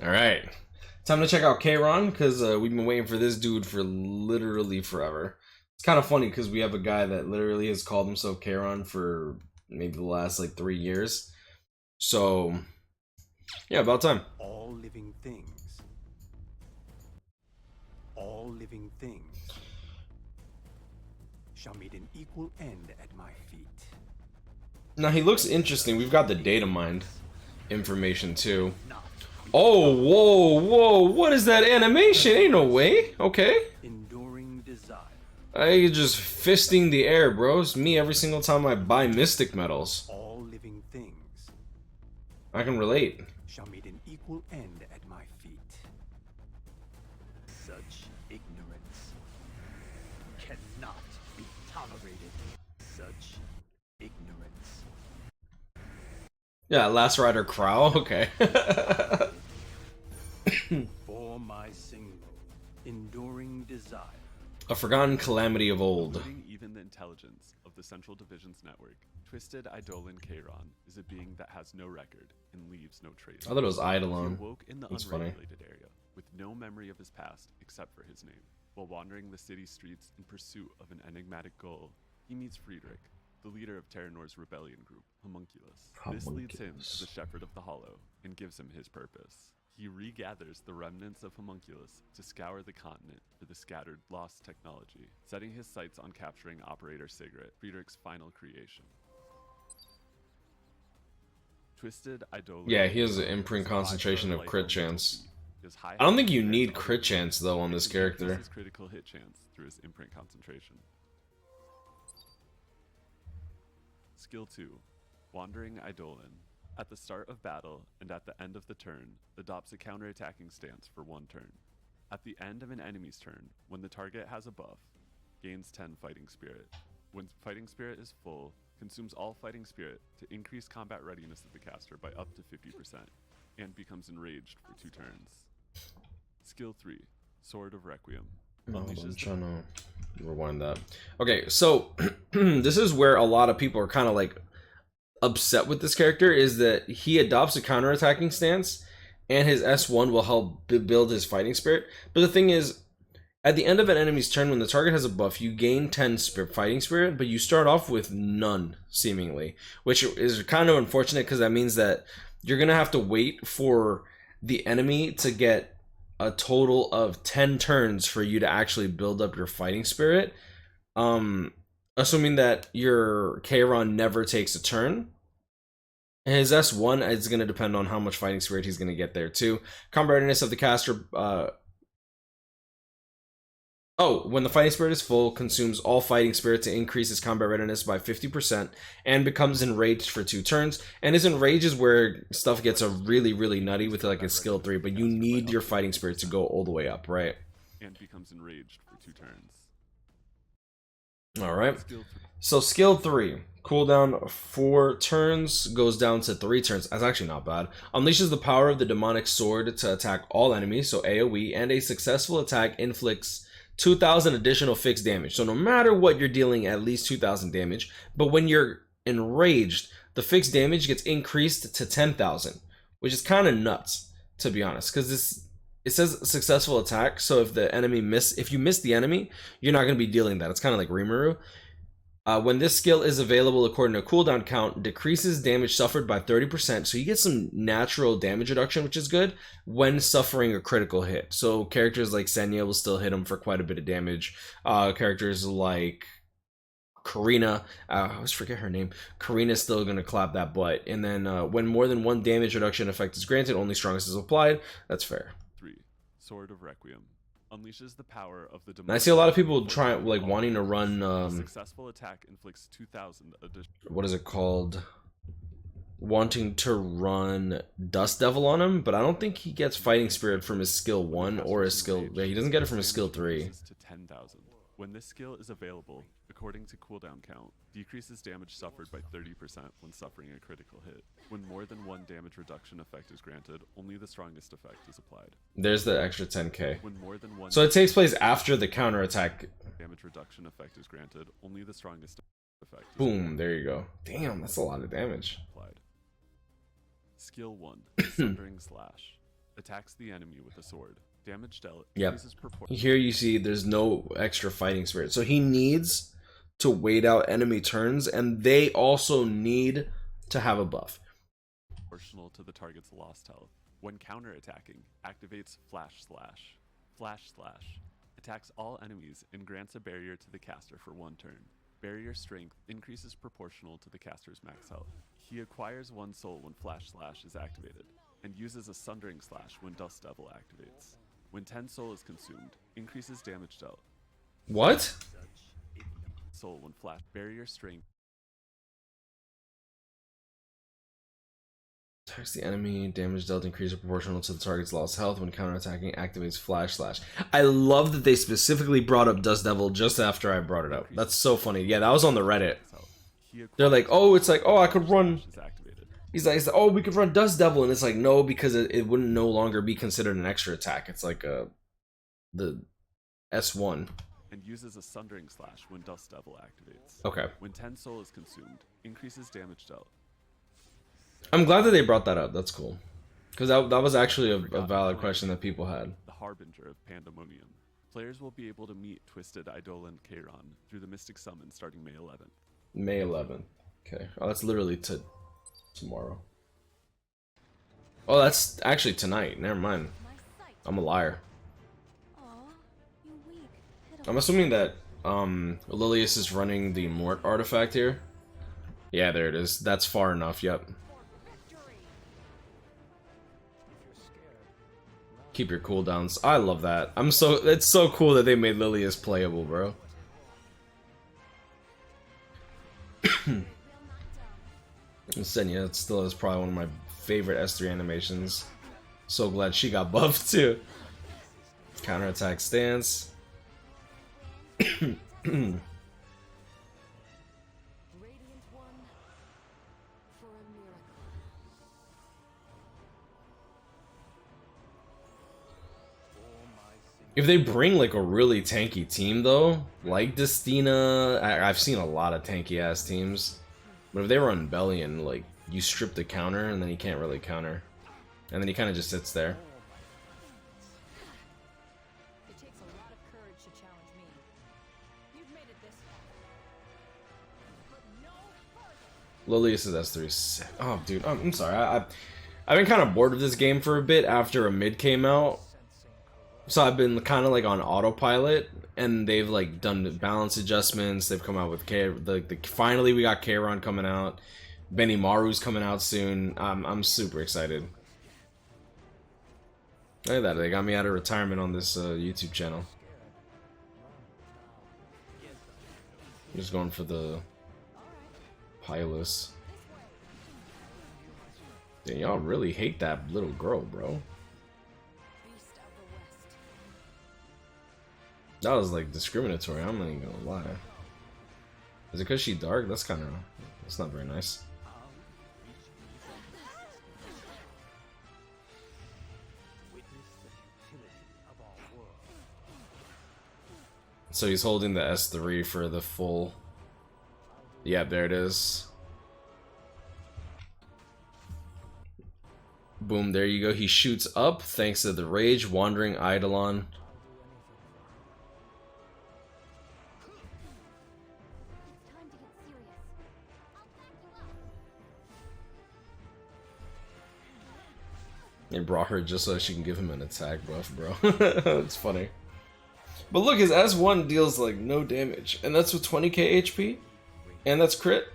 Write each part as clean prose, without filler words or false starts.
All right, time to check out Kayron because we've been waiting for this dude for literally forever. It's kind of funny because we have a guy that literally has called himself Kayron for maybe the last like 3 years. So yeah, about time. All living things shall meet an equal end at my feet. Now he looks interesting. We've got the data mined information too. Oh, whoa, whoa! What is that animation? Ain't no way. Okay. Enduring desire. I just fisting the air, bro. It's me every single time I buy mystic metals. All living things I can relate. shall meet an equal end at my feet. Such ignorance cannot be tolerated. Such ignorance. Yeah, Last Rider Crow. Okay. For my single enduring desire. A forgotten calamity of old. Including even the intelligence of the Central Division's network, Twisted Eidolon Kayron is a being that has no record and leaves no trace. I thought it was Eidolon. He awoke in the That's funny. unregulated area with no memory of his past except for his name. While wandering the city streets in pursuit of an enigmatic goal, he meets Friedrich, the leader of Terranor's rebellion group, Homunculus. This leads him to the Shepherd of the Hollow and gives him his purpose. He regathers the remnants of Homunculus to scour the continent for the scattered, lost technology, setting his sights on capturing Operator Cigarette, Friedrich's final creation. Twisted Eidolon. Yeah, he has an imprint concentration of crit chance. I don't think you need crit chance though on this character. His critical hit chance through his imprint concentration. Skill 2, Wandering Eidolon. At the start of battle and at the end of the turn, adopts a counterattacking stance for 1 turn. At the end of an enemy's turn, when the target has a buff, gains 10 Fighting Spirit. When Fighting Spirit is full, consumes all Fighting Spirit to increase combat readiness of the caster by up to 50%, and becomes enraged for 2 turns. Skill 3, Sword of Requiem. I'm trying to rewind that. Okay, so this is where a lot of people are kind of like upset with this character, is that he adopts a counterattacking stance and his S1 will help build his fighting spirit. But the thing is, at the end of an enemy's turn, when the target has a buff, you gain 10 fighting spirit, but you start off with none, seemingly, which is kind of unfortunate because that means that you're going to have to wait for the enemy to get a total of 10 turns for you to actually build up your fighting spirit. Assuming that your Kayron never takes a turn. His S1 is going to depend on how much fighting spirit he's going to get there too. Combat readiness of the caster. When the fighting spirit is full, consumes all fighting spirit to increase his combat readiness by 50% and becomes enraged for 2 turns. And his enrage is where stuff gets a really nutty with like a skill 3, but you need your fighting spirit to go all the way up, right? And becomes enraged for 2 turns. Alright, so skill 3, cooldown 4 turns, goes down to 3 turns. That's actually not bad. Unleashes the power of the demonic sword to attack all enemies, so AoE, and a successful attack inflicts 2,000 additional fixed damage. So no matter what, you're dealing at least 2,000 damage, but when you're enraged, the fixed damage gets increased to 10,000, which is kind of nuts, to be honest, because it says successful attack, so if you miss the enemy, you're not going to be dealing that. It's kind of like Rimuru. When this skill is available according to cooldown count, decreases damage suffered by 30%, so you get some natural damage reduction, which is good, when suffering a critical hit. So characters like Senya will still hit him for quite a bit of damage. Characters like Karina, I always forget her name. Karina's still going to clap that butt. And then when more than 1 damage reduction effect is granted, only strongest is applied. That's fair. 3, Sword of Requiem. Unleashes the power of the I see a lot of people wanting to run successful attack inflicts 2,000 additional. What is it called? Wanting to run Dust Devil on him, but I don't think he gets Fighting Spirit from his skill 1 or his skill. Yeah, he doesn't get it from his skill 3. To 10,000. When this skill is available, according to cooldown count, decreases damage suffered by 30% when suffering a critical hit. When more than 1 damage reduction effect is granted, only the strongest effect is applied. There's the extra 10k. When more than 1 So it takes place after the counterattack. Damage reduction effect is granted, only the strongest effect is Boom, there you go. Damn, that's a lot of damage. applied. Skill 1, Sundering Slash. Attacks the enemy with a sword. Damage dealt Yep. increases proportion. Here you see there's no extra fighting spirit. So he needs to wait out enemy turns, and they also need to have a buff. Proportional to the target's lost health. When counterattacking, activates Flash Slash. Flash Slash attacks all enemies and grants a barrier to the caster for 1 turn. Barrier strength increases proportional to the caster's max health. He acquires 1 soul when Flash Slash is activated, and uses a Sundering Slash when Dust Devil activates. When 10 soul is consumed, increases damage dealt. What? Soul when Flash barrier strength. Attacks the enemy, damage dealt increases proportional to the target's lost health. When counterattacking, activates Flash Slash. I love that they specifically brought up Dust Devil just after I brought it up. That's so funny. Yeah, that was on the Reddit. They're like, oh, it's like, oh, I could run. He's like, oh, we could run Dust Devil, and it's like, no, because it wouldn't no longer be considered an extra attack. It's like the S1. And uses a Sundering Slash when Dust Devil activates. Okay. When 10 soul is consumed, increases damage dealt. I'm glad that they brought that up. That's cool. Because that was actually a valid question that people had. The Harbinger of Pandemonium. Players will be able to meet Twisted Eidolon Kayron through the Mystic Summon starting May 11th. May 11th. Okay. Oh, that's literally tomorrow. Oh, that's actually tonight. Never mind. I'm a liar. I'm assuming that Lilius is running the Mort artifact here. Yeah, there it is. That's far enough. Yep. Keep your cooldowns. I love that. It's so cool that they made Lilius playable, bro. Senya, it still is probably one of my favorite S3 animations. So glad she got buffed too. Counterattack stance. If they bring like a really tanky team though, like Destina, I've seen a lot of tanky ass teams, but if they run Bellion, like you strip the counter and then he can't really counter, and then he kind of just sits there. It takes a lot of courage to challenge me. You've made it this far. But no further. Lilius is S3. Oh, dude, I'm sorry. I've been kind of bored of this game for a bit after a mid came out. So I've been kind of like on autopilot, and they've like done balance adjustments. They've come out with finally we got Kayron coming out. Benimaru's coming out soon. I'm super excited. Look at that, they got me out of retirement on this YouTube channel. I'm just going for the Pilus. Damn, y'all really hate that little girl, bro. That was like discriminatory, I'm not even gonna lie. Is it because she's dark? That's not very nice. So he's holding the S3 for the full. Yeah, there it is. Boom, there you go. He shoots up thanks to the Rage, Wandering Eidolon. They brought her just so she can give him an attack buff, bro. It's funny. But look, his S1 deals like no damage, and that's with 20k HP, and that's crit.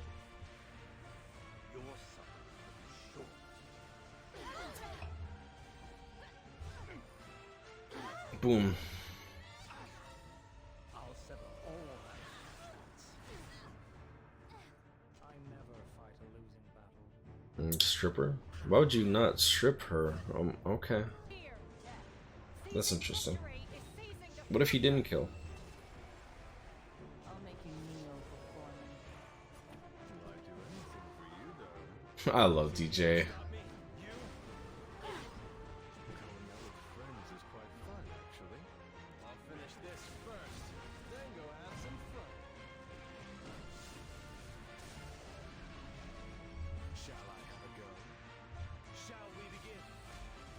Boom. Stripper? Why would you not strip her? Okay. That's interesting. What if he didn't kill? I love DJ.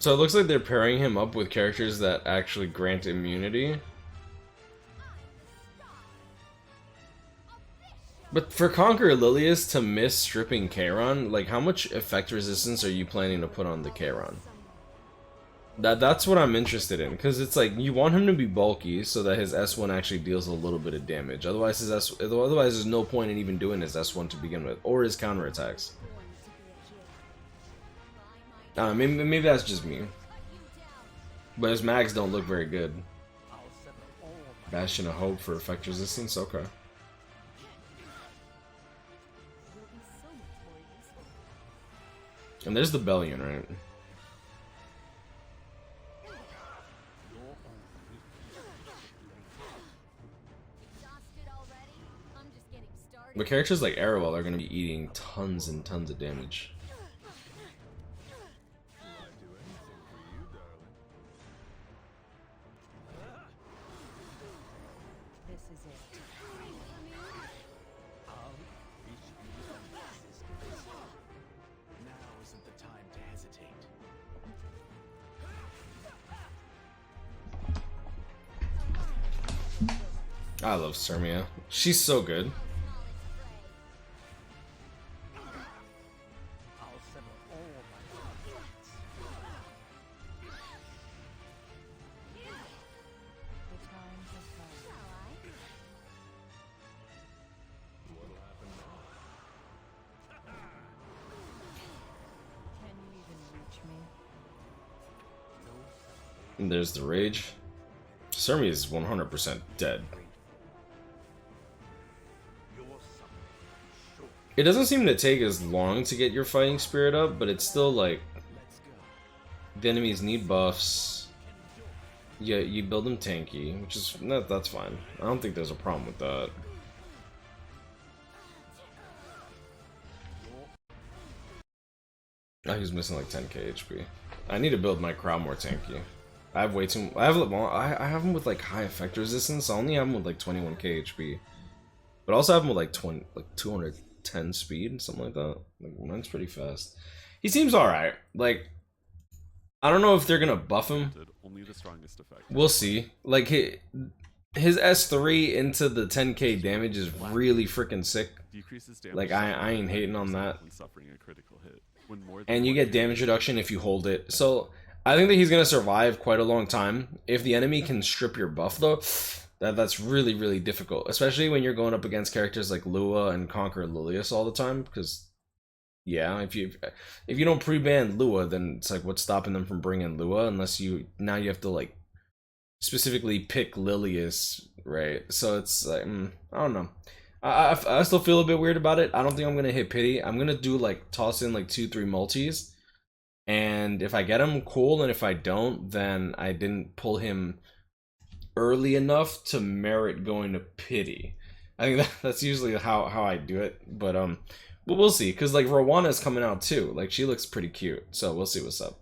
So So it looks like they're pairing him up with characters that actually grant immunity. But for Conqueror Lilius to miss stripping Kayron, like how much effect resistance are you planning to put on the Kayron? That's what I'm interested in, because it's like you want him to be bulky so that his S1 actually deals a little bit of damage. Otherwise there's no point in even doing his S1 to begin with, or his counterattacks. Maybe that's just me. But his mags don't look very good. Bastion of Hope for effect resistance, okay. And there's the Bellion, right? But characters like Arrowell are going to be eating tons and tons of damage. This is it. Now isn't the time to hesitate. I love Sermia. She's so good. I'll sever all my contracts. The time has come. Can you even reach me? And there's the Rage. Sermia is 100% dead. It doesn't seem to take as long to get your fighting spirit up, but it's still like the enemies need buffs. Yeah, you build them tanky, which is that's fine. I don't think there's a problem with that. Oh, he's missing like 10k HP. I need to build my crowd more tanky. I have way too. I have him with like high effect resistance. I only have him with like 21k HP, but I also have him with like 210 speed, something like that. Like, mine's pretty fast. He seems all right. Like, I don't know if they're gonna buff him. Only the strongest effect. We'll see. Like his S3 into the 10k damage is really freaking sick. Decreases damage. Like I ain't hating on that. When suffering a critical hit. When more And you get damage reduction if you hold it. So I think that he's gonna survive quite a long time. If the enemy can strip your buff though, that's really, really difficult. Especially when you're going up against characters like Lua and Conqueror Lilius all the time. Because yeah, if you don't pre-ban Lua, then it's like what's stopping them from bringing Lua? Unless you have to like specifically pick Lilius, right? So it's like I don't know. I still feel a bit weird about it. I don't think I'm gonna hit pity. I'm gonna do like toss in like 2-3 multis, and if I get him, cool. And if I don't, then I didn't pull him early enough to merit going to pity. I think that's usually how I do it. But we'll see, because like Rowanna's coming out too. Like she looks pretty cute, so we'll see what's up.